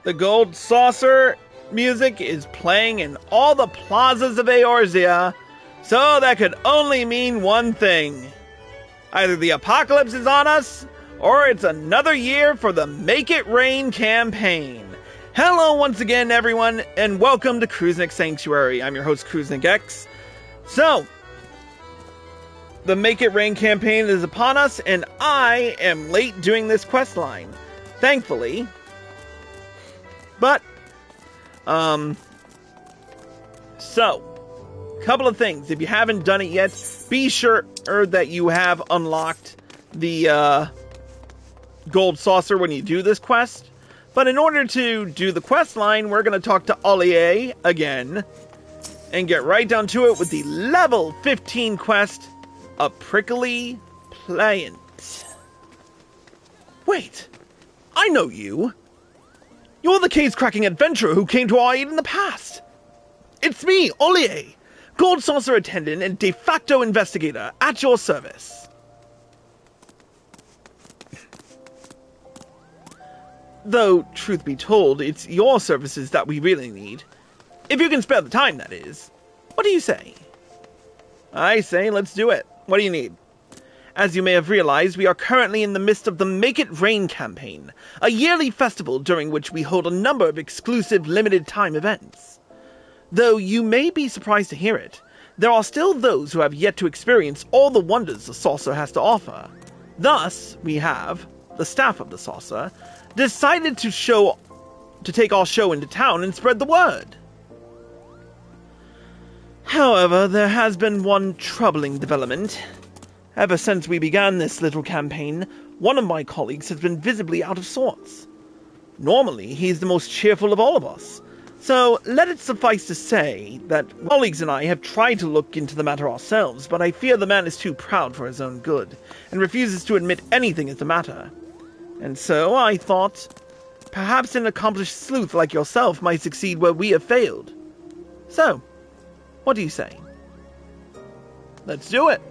The gold saucer music is playing in all the plazas of Eorzea, so that could only mean one thing. Either the apocalypse is on us, or it's another year for the Make It Rain campaign. Hello once again, everyone, and welcome to Kruznik Sanctuary. I'm your host, Kruznik X. So, the Make It Rain campaign is upon us, and I am late doing this quest line. Thankfully. But, so, couple of things. If you haven't done it yet, be sure that you have unlocked the, gold saucer when you do this quest. But in order to do the quest line, we're going to talk to Ollier again, and get right down to it with the level 15 quest, A Prickly Plant. Wait, I know you. You're the case-cracking adventurer who came to our aid in the past. It's me, Ollier, Gold Saucer Attendant and de facto investigator, at your service. Though, truth be told, it's your services that we really need. If you can spare the time, that is. What do you say? I say, let's do it. What do you need? As you may have realized, we are currently in the midst of the Make It Rain campaign, a yearly festival during which we hold a number of exclusive limited-time events. Though you may be surprised to hear it, there are still those who have yet to experience all the wonders the saucer has to offer. Thus, we have, the staff of the saucer, decided to take our show into town and spread the word. However, there has been one troubling development. Ever since we began this little campaign, one of my colleagues has been visibly out of sorts. Normally, he's the most cheerful of all of us, so let it suffice to say that colleagues and I have tried to look into the matter ourselves, but I fear the man is too proud for his own good, and refuses to admit anything is the matter. And so I thought, perhaps an accomplished sleuth like yourself might succeed where we have failed. So, what do you say? Let's do it.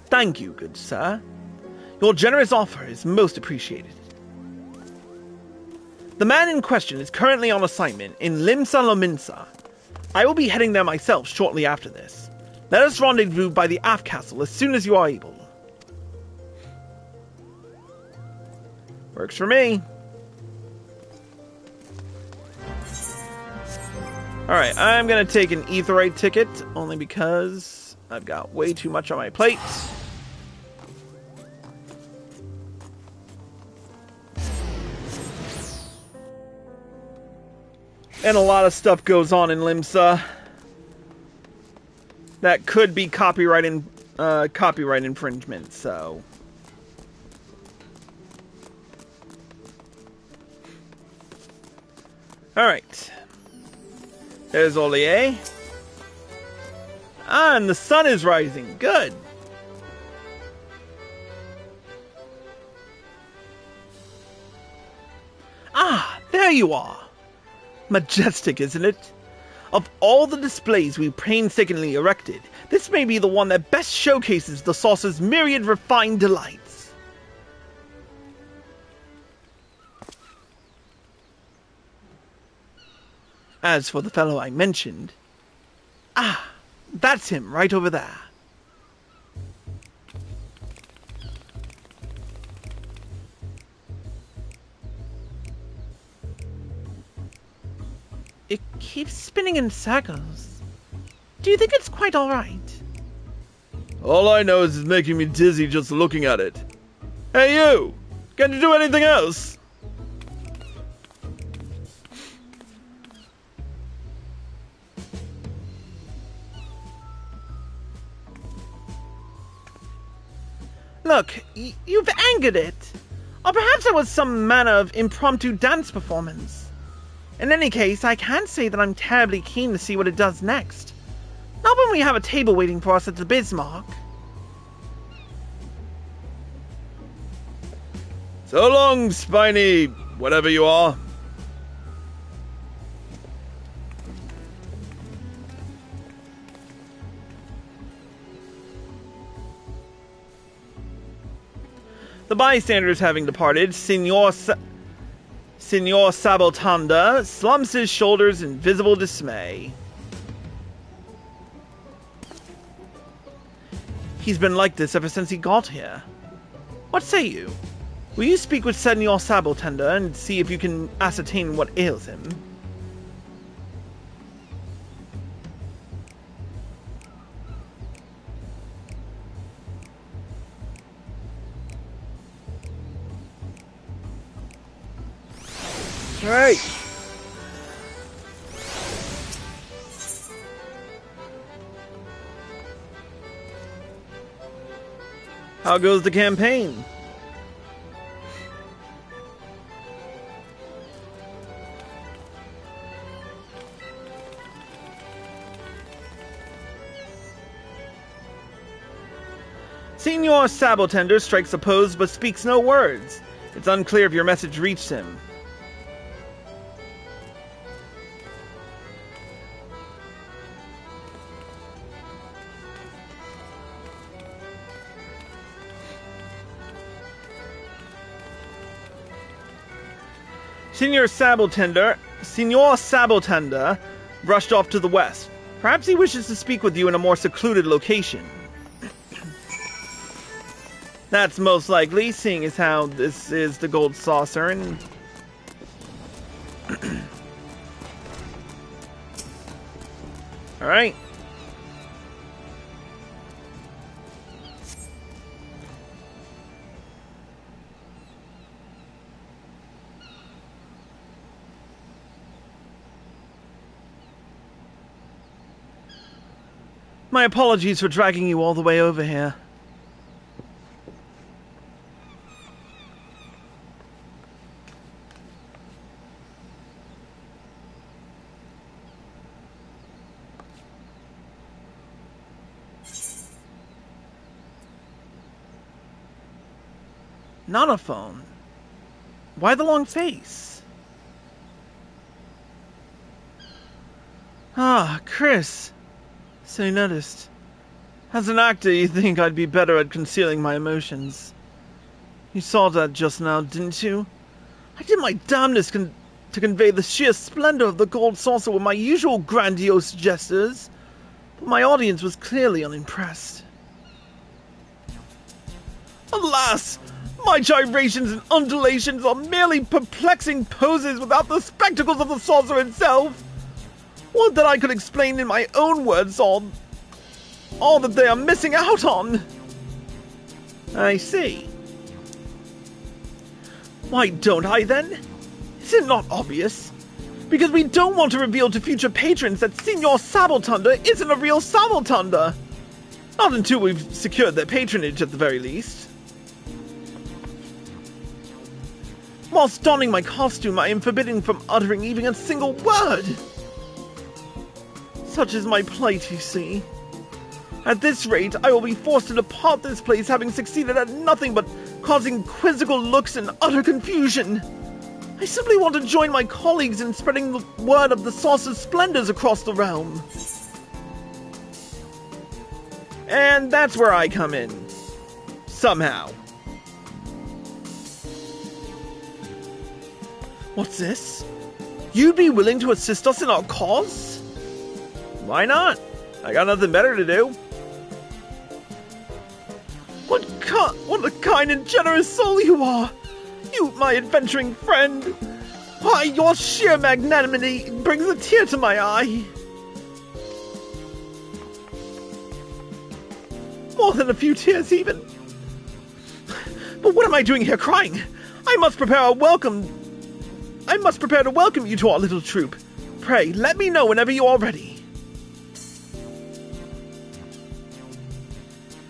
Thank you, good sir. Your generous offer is most appreciated. The man in question is currently on assignment in Limsa Lominsa. I will be heading there myself shortly after this. Let us rendezvous by the Aft Castle as soon as you are able. Works for me. Alright, I'm gonna take an Aetheryte ticket, only because I've got way too much on my plate. And a lot of stuff goes on in Limsa that could be copyright infringement, so... Alright. There's Ollier. Ah, and the sun is rising. Good. Ah, there you are. Majestic, isn't it? Of all the displays we painstakingly erected, this may be the one that best showcases the saucer's myriad refined delights. As for the fellow I mentioned, that's him right over there. It keeps spinning in circles. Do you think it's quite alright? All I know is it's making me dizzy just looking at it. Hey you! Can you do anything else? Look, you've angered it. Or perhaps it was some manner of impromptu dance performance. In any case, I can't say that I'm terribly keen to see what it does next. Not when we have a table waiting for us at the Bismarck. So long, spiny whatever you are. The bystanders having departed, Senor Signor Sabotanda slumps his shoulders in visible dismay. He's been like this ever since he got here. What say you? Will you speak with Signor Sabotanda and see if you can ascertain what ails him? Alright. How goes the campaign? Signor Sabotender strikes a pose but speaks no words. It's unclear if your message reached him. Signor Sabotender rushed off to the west. Perhaps he wishes to speak with you in a more secluded location. That's most likely, seeing as how this is the Gold Saucer and... Alright. My apologies for dragging you all the way over here. Not a phone. Why the long face? Ah, Chris. So you noticed. As an actor, you think I'd be better at concealing my emotions. You saw that just now, didn't you? I did my damnedest to convey the sheer splendor of the Gold Saucer with my usual grandiose gestures, but my audience was clearly unimpressed. Alas! My gyrations and undulations are merely perplexing poses without the spectacles of the saucer itself. Would that I could explain in my own words all that they are missing out on. I see. Why don't I then? Is it not obvious? Because we don't want to reveal to future patrons that Signor Sabotanda isn't a real Sabotanda. Not until we've secured their patronage at the very least. Whilst donning my costume, I am forbidden from uttering even a single word. Such is my plight, you see. At this rate, I will be forced to depart this place having succeeded at nothing but causing quizzical looks and utter confusion. I simply want to join my colleagues in spreading the word of the saucer's splendors across the realm. And that's where I come in. Somehow. What's this? You'd be willing to assist us in our cause? Why not? I got nothing better to do. What a kind and generous soul you are! You, my adventuring friend! Why, your sheer magnanimity brings a tear to my eye! More than a few tears, even. But what am I doing here crying? I must prepare to welcome you to our little troop. Pray, let me know whenever you are ready.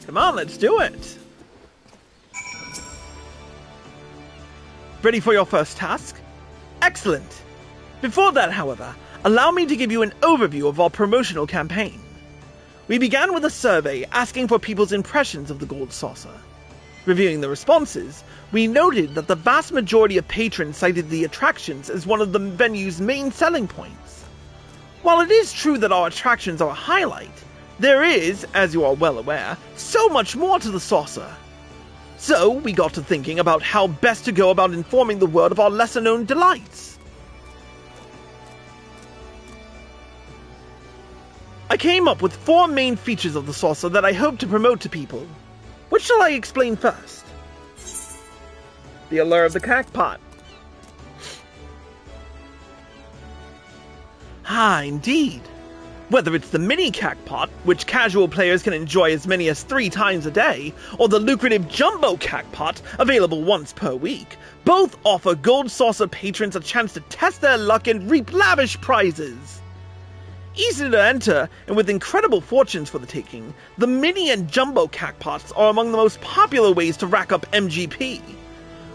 Come on, let's do it. Ready for your first task? Excellent. Before that, however, allow me to give you an overview of our promotional campaign. We began with a survey asking for people's impressions of the Gold Saucer. Reviewing the responses, we noted that the vast majority of patrons cited the attractions as one of the venue's main selling points. While it is true that our attractions are a highlight, there is, as you are well aware, so much more to the saucer. So we got to thinking about how best to go about informing the world of our lesser-known delights. I came up with 4 main features of the saucer that I hope to promote to people. Which shall I explain first? The allure of the crackpot. Ah, indeed. Whether it's the mini crackpot, which casual players can enjoy as many as 3 times a day, or the lucrative jumbo crackpot, available once per week, both offer Gold Saucer patrons a chance to test their luck and reap lavish prizes. Easy to enter, and with incredible fortunes for the taking, the mini and jumbo crackpots are among the most popular ways to rack up MGP,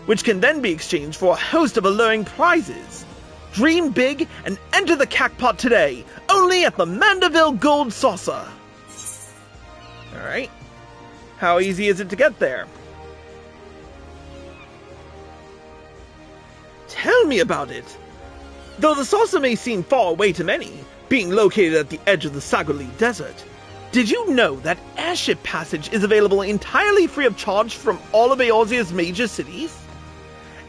which can then be exchanged for a host of alluring prizes. Dream big and enter the crackpot today, only at the Mandeville Gold Saucer. Alright, how easy is it to get there? Tell me about it. Though the saucer may seem far away to many, being located at the edge of the Sagoli Desert, did you know that airship passage is available entirely free of charge from all of Eorzea's major cities?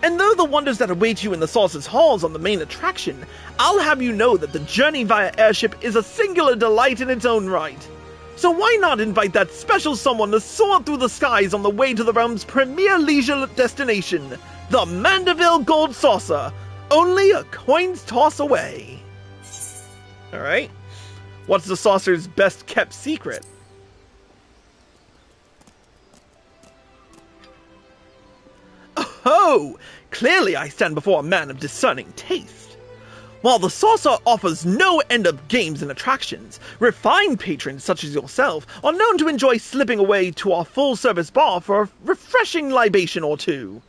And though the wonders that await you in the saucer's halls are the main attraction, I'll have you know that the journey via airship is a singular delight in its own right. So why not invite that special someone to soar through the skies on the way to the realm's premier leisure destination, the Mandeville Gold Saucer, only a coin's toss away. Alright, what's the saucer's best kept secret? Oh, clearly I stand before a man of discerning taste. While the saucer offers no end of games and attractions, refined patrons such as yourself are known to enjoy slipping away to our full-service bar for a refreshing libation or two.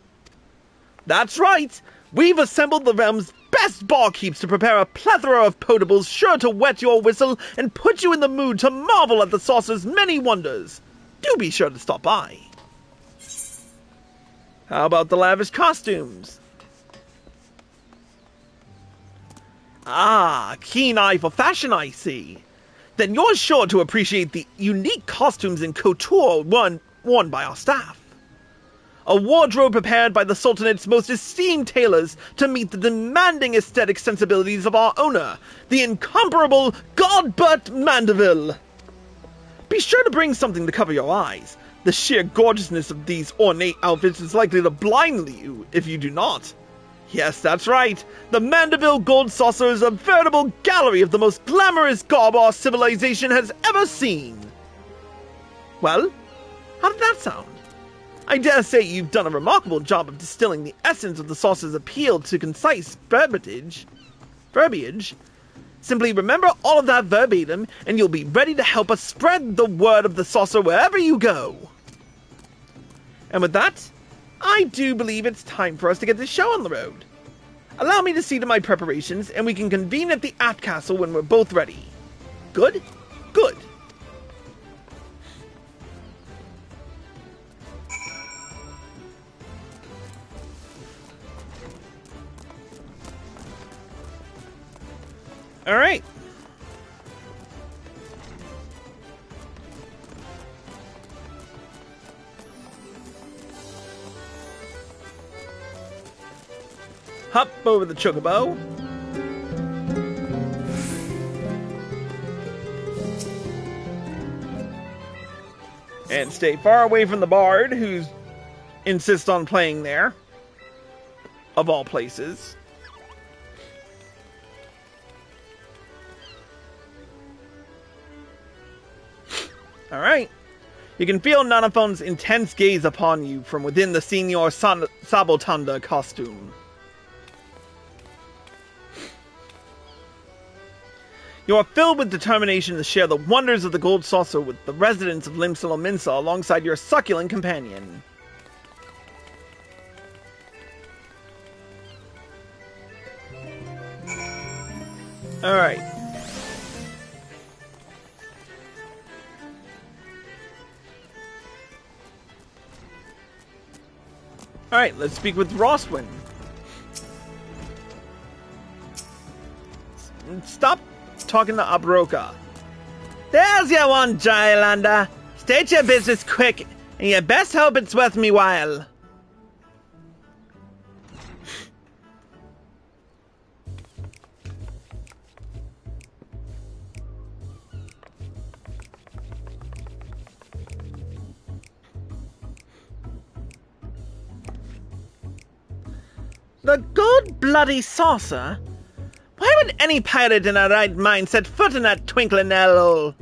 That's right, we've assembled the realm's best barkeeps to prepare a plethora of potables sure to wet your whistle and put you in the mood to marvel at the saucer's many wonders. Do be sure to stop by. How about the lavish costumes? Ah, keen eye for fashion, I see. Then you're sure to appreciate the unique costumes and couture worn by our staff. A wardrobe prepared by the Sultanate's most esteemed tailors to meet the demanding aesthetic sensibilities of our owner, the incomparable Godbert Mandeville. Be sure to bring something to cover your eyes. The sheer gorgeousness of these ornate outfits is likely to blind you if you do not. Yes, that's right. The Mandeville Gold Saucer is a veritable gallery of the most glamorous garb our civilization has ever seen. Well, how did that sound? I dare say you've done a remarkable job of distilling the essence of the saucer's appeal to concise verbiage. Simply remember all of that verbatim, and you'll be ready to help us spread the word of the saucer wherever you go. And with that, I do believe it's time for us to get this show on the road. Allow me to see to my preparations, and we can convene at the Aft Castle when we're both ready. Good? Good. Alright. Hop over the chocobo. And stay far away from the bard, who insists on playing there. Of all places. Alright. You can feel Nanafon's intense gaze upon you from within the Senior Sabotanda costume. You are filled with determination to share the wonders of the Gold Saucer with the residents of Limsalominsa alongside your succulent companion. Alright. Alright, let's speak with Roswin. Stop talking to Abroka. There's your one, Jylanda. State your business quick And you best hope it's worth me while. The gold bloody saucer? Why would any pirate in our right mind set foot in that twinkling hellhole?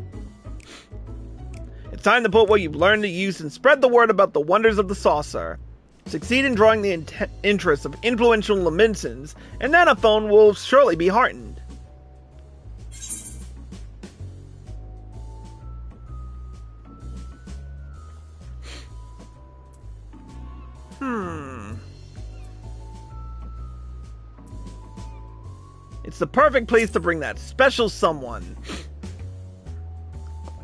It's time to put what you've learned to use and spread the word about the wonders of the saucer. Succeed in drawing the interest of influential Laminsons, and Nanophone will surely be heartened. It's the perfect place to bring that special someone.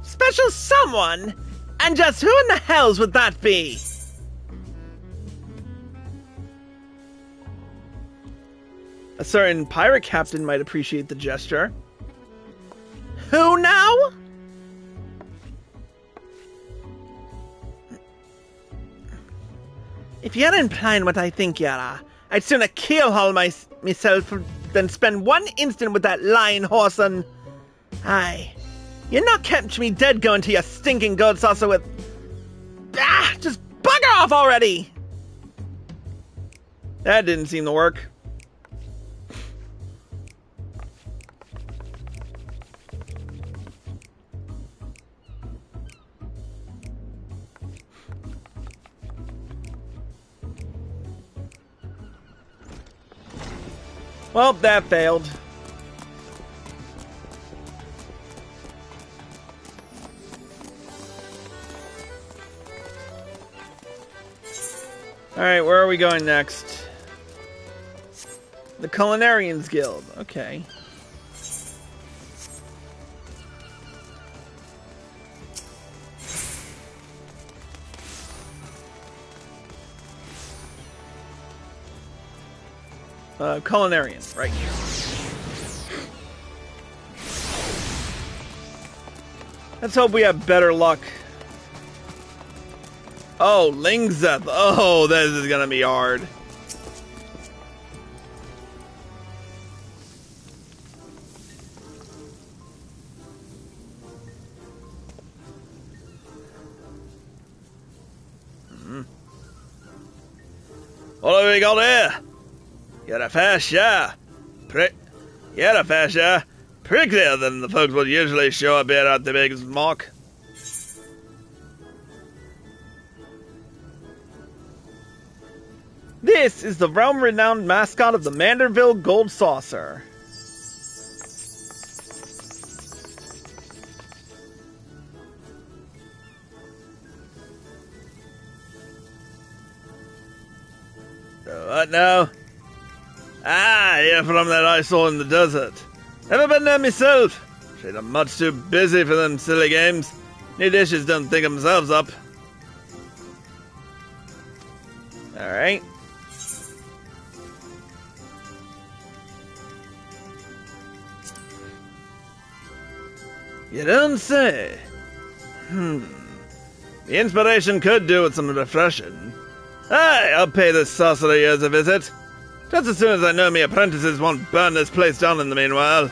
Special someone? And just who in the hells would that be? A certain pirate captain might appreciate the gesture. Who now? If you hadn't implied what I think you are, I'd sooner keelhaul myself than spend one instant with that lying horse and... Aye. You're not kept me dead going to your stinking gold saucer with... Ah! Just bugger off already! That didn't seem to work. Well, that failed. Alright, where are we going next? The Culinarians Guild. Okay. Culinarian, right here. Let's hope we have better luck. Oh, Lingzeth. Oh, this is gonna be hard. What have we got here? You're a fascia. You're a fascia. Pricklier than the folks would usually show up here at the big mock. This is the realm-renowned mascot of the Manderville Gold Saucer. What now? Ah, you're from that I saw in the desert. Never been there myself. Shit, I'm much too busy for them silly games. New dishes don't think of themselves up. Alright. You don't say. The inspiration could do with some refreshing. Aye, I'll pay this saucer years a visit. Just as soon as I know me apprentices won't burn this place down in the meanwhile.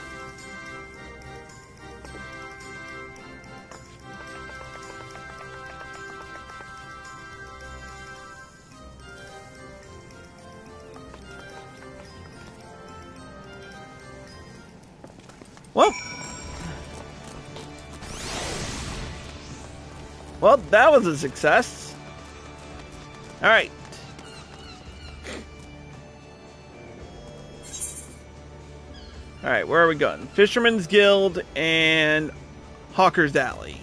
Well, that was a success. Alright. Alright, where are we going? Fisherman's Guild and Hawker's Alley.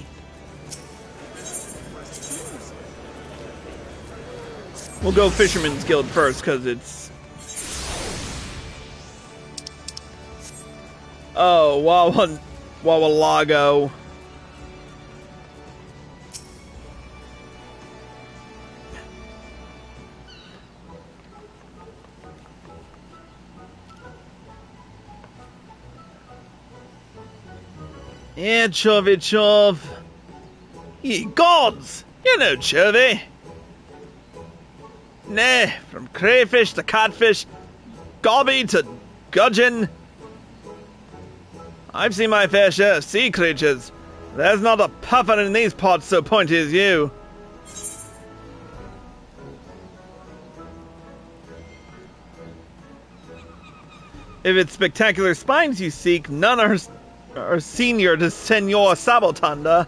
We'll go Fisherman's Guild first, because it's... Oh, Wawalago. Yeah, Chov. Ye gods! You know, Chovy. Nay, from crayfish to catfish, gobby to gudgeon. I've seen my fair share of sea creatures. There's not a puffer in these parts so pointy as you. If it's spectacular spines you seek, none are senior to Senor Sabotanda.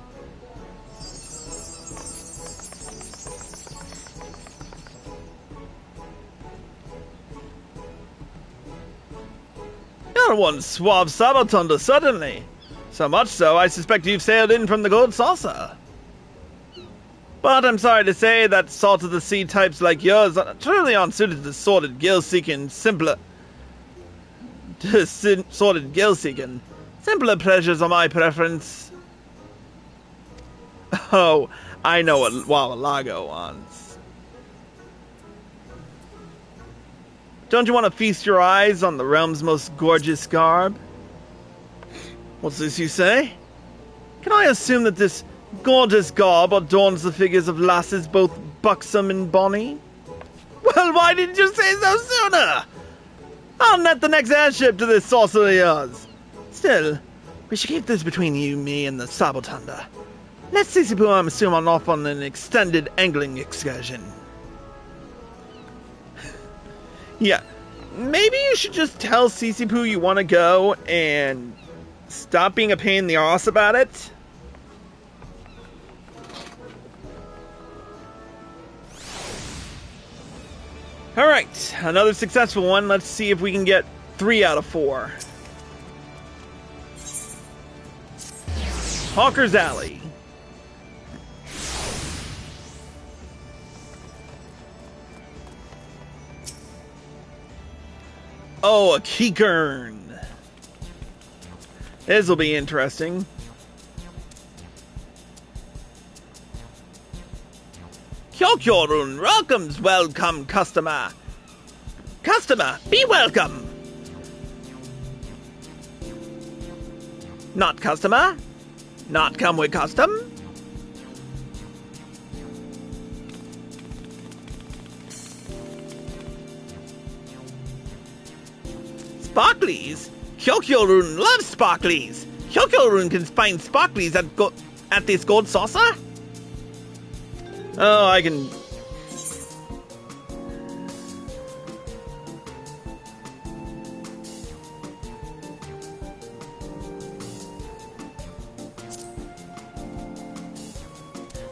You're one suave Sabotanda, certainly. So much so, I suspect you've sailed in from the Gold Saucer. But I'm sorry to say that salt of the sea types like yours are truly unsuited to sordid gill-seeking, simpler pleasures are my preference. Oh, I know what Wawalago wants. Don't you want to feast your eyes on the realm's most gorgeous garb? What's this you say? Can I assume that this gorgeous garb adorns the figures of lasses both buxom and bonny? Well, why didn't you say so sooner? I'll net the next airship to this saucer of yours. Still, we should keep this between you, me, and the Sabotanda. Let Sisipu and assume off on an extended angling excursion. Yeah, maybe you should just tell Sisipu you want to go and stop being a pain in the arse about it. Alright, another successful one. Let's see if we can get 3 out of 4. Hawker's Alley. Oh, a Keykurn. This'll be interesting. Kyokyorun welcomes welcome customer. Customer, be welcome. Not customer. Not come with custom. Sparklies? Kyokyorun loves sparklies. Kyokyorun can find sparklies at this gold saucer? Oh, I can...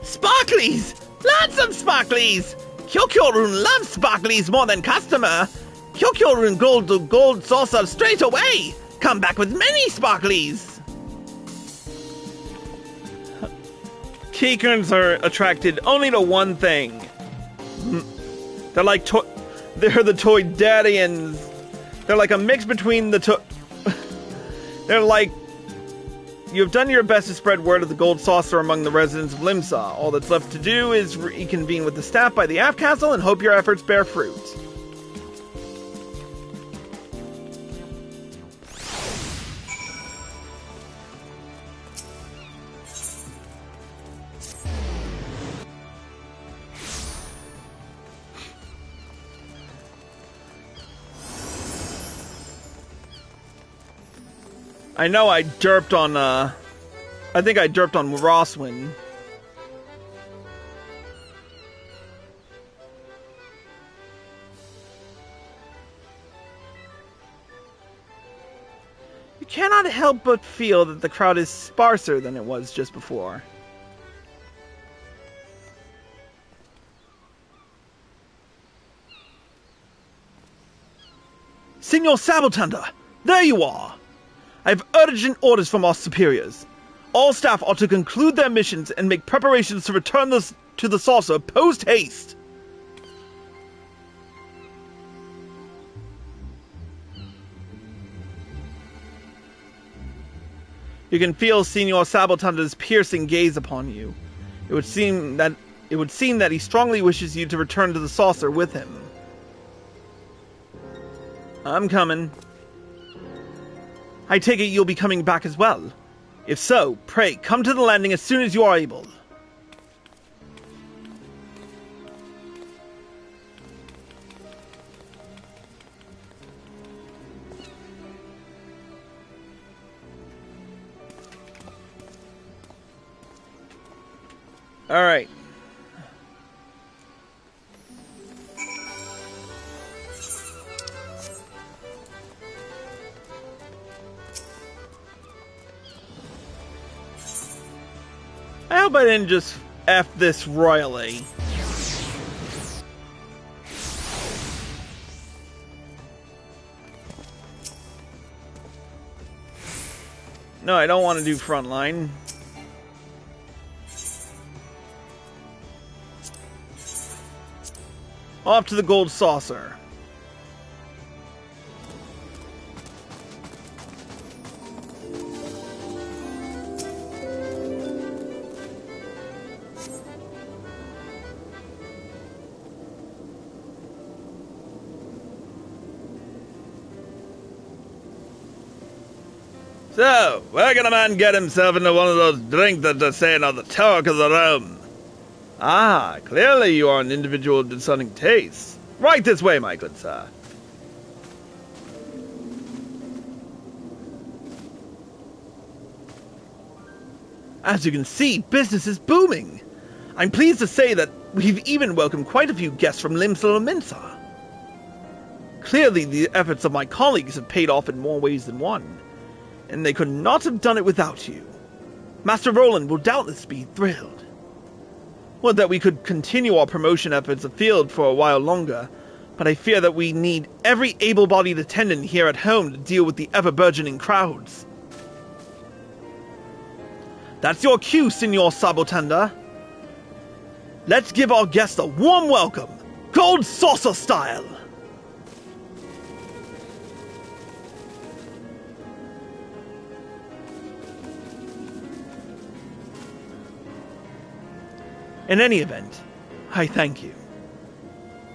Sparklies! Lots of sparklies! Kyokyorun loves sparklies more than customer. Kyokyorun gold saucer straight away. Come back with many sparklies. Keykurns are attracted only to one thing. They're like they're the Toydarians. They're like a mix between the They're like, you've done your best to spread word of the gold saucer among the residents of Limsa. All that's left to do is reconvene with the staff by the aft castle and hope your efforts bear fruit. I know I derped on, I think I derped on Rosswin. You cannot help but feel that the crowd is sparser than it was just before. Senor Sabotanda, there you are! I have urgent orders from our superiors. All staff are to conclude their missions and make preparations to return to the saucer post-haste. You can feel Senor Sabotanda's piercing gaze upon you. It would seem that he strongly wishes you to return to the saucer with him. I'm coming. I take it you'll be coming back as well. If so, pray come to the landing as soon as you are able. Alright. I hope I didn't just F this royally. No, I don't want to do frontline. Off to the gold saucer. So, where can a man get himself into one of those drinks that are saying on the talk of the realm? Ah, clearly you are an individual of discerning taste. Right this way, my good sir. As you can see, business is booming. I'm pleased to say that we've even welcomed quite a few guests from Limsa Mensa. Clearly, the efforts of my colleagues have paid off in more ways than one, and they could not have done it without you. Master Roland will doubtless be thrilled. Would that we could continue our promotion efforts afield for a while longer, but I fear that we need every able-bodied attendant here at home to deal with the ever-burgeoning crowds. That's your cue, Signor Sabotanda. Let's give our guests a warm welcome, Gold Saucer style! In any event, I thank you.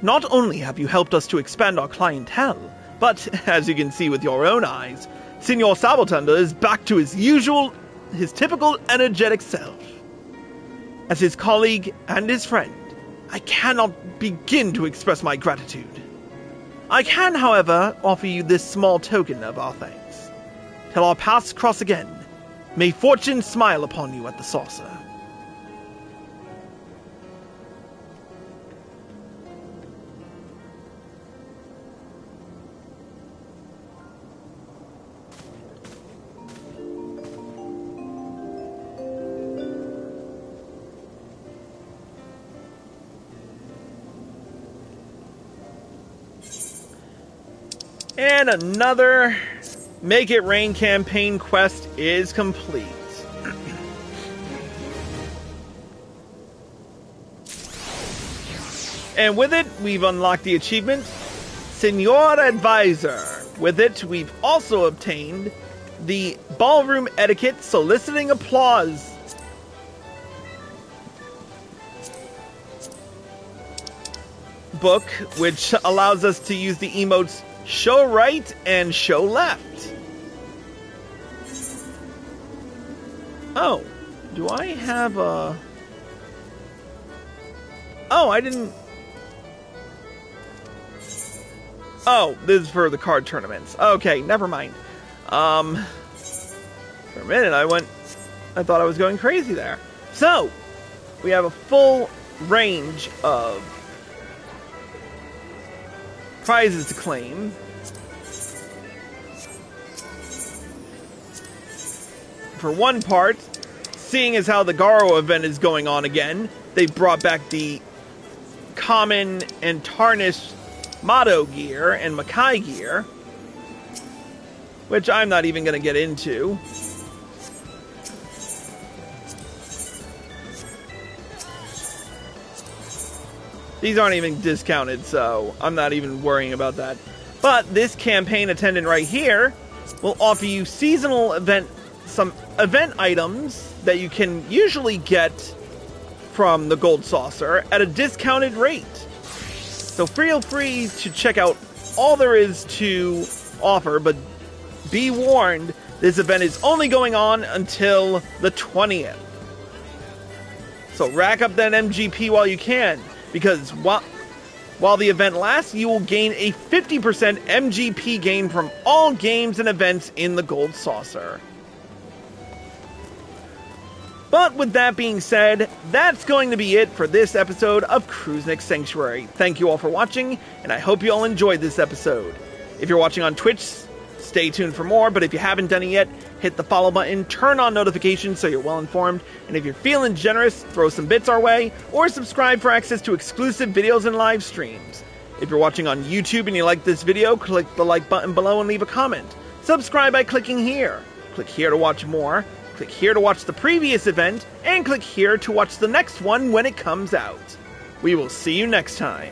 Not only have you helped us to expand our clientele, but, as you can see with your own eyes, Signor Sabotanda is back to his typical energetic self. As his colleague and his friend, I cannot begin to express my gratitude. I can, however, offer you this small token of our thanks. Till our paths cross again, may fortune smile upon you at the saucer. And another Make It Rain campaign quest is complete. And with it, we've unlocked the achievement, Senor Advisor. With it, we've also obtained the Ballroom Etiquette Soliciting Applause book, which allows us to use the emotes Show Right and Show Left. Oh, do I have a... Oh, I didn't... Oh, this is for the card tournaments. Okay, never mind. For a minute, I thought I was going crazy there. So, we have a full range of prizes to claim. For one part, seeing as how the Garo event is going on again, they brought back the common and tarnished Motto gear and Makai gear, which I'm not even going to get into. These aren't even discounted, so I'm not even worrying about that. But this campaign attendant right here will offer you some event items that you can usually get from the Gold Saucer at a discounted rate. So feel free to check out all there is to offer, but be warned, this event is only going on until the 20th. So rack up that MGP while you can, because while the event lasts, you will gain a 50% MGP gain from all games and events in the Gold Saucer. But with that being said, that's going to be it for this episode of Kruznik's Sanctuary. Thank you all for watching, and I hope you all enjoyed this episode. If you're watching on Twitch, stay tuned for more, but if you haven't done it yet, hit the follow button, turn on notifications so you're well informed, and if you're feeling generous, throw some bits our way, or subscribe for access to exclusive videos and live streams. If you're watching on YouTube and you like this video, click the like button below and leave a comment. Subscribe by clicking here. Click here to watch more. Click here to watch the previous event, and click here to watch the next one when it comes out. We will see you next time.